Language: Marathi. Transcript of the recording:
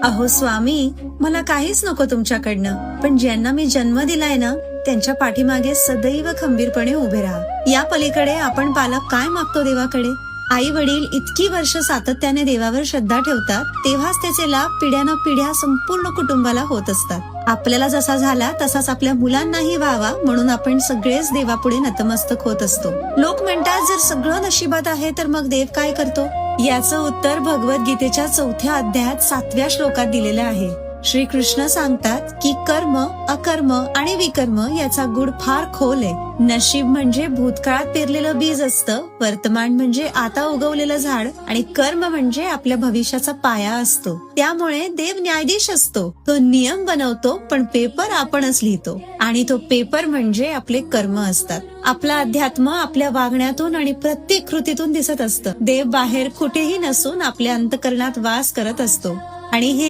अहो स्वामी, मला काहीच नको तुमच्याकडनं, पण ज्यांना मी जन्म दिलाय ना त्यांच्या पाठीमागे सदैव खंबीरपणे उभे राहा. या पलीकडे आपण पालक काय मागतो देवाकडे? आई वडील इतकी वर्ष सातत्याने देवावर श्रद्धा ठेवतात, तेव्हाच त्याचे लाभ पिढ्यानं पिढ्या संपूर्ण कुटुंबाला होत असतात. आपल्याला जसा झाला तसाच आपल्या मुलांनाही व्हावा म्हणून आपण सगळेच देवापुढे नतमस्तक होत असतो. लोक म्हणतात जर सगळं नशिबात आहे तर मग देव काय करतो? याचं उत्तर भगवद्गीतेच्या 4थ्या अध्यायात 7व्या श्लोकात दिलेलं आहे. श्रीकृष्ण सांगतात की कर्म, अकर्म आणि विकर्म याचा गुढ फार खोल आहे. नशीब म्हणजे भूतकाळात पेरलेलं बीज असतं, वर्तमान म्हणजे आता उगवलेलं झाड आणि कर्म म्हणजे आपल्या भविष्याचा पाया असतो. त्यामुळे देव न्यायाधीश असतो. तो नियम बनवतो पण पेपर आपणच लिहितो आणि तो पेपर म्हणजे आपले कर्म असतात. आपला अध्यात्म आपल्या वागण्यातून आणि प्रत्येक कृतीतून दिसत असतं. देव बाहेर कुठेही नसून आपल्या अंतःकरणात वास करत असतो आणि हे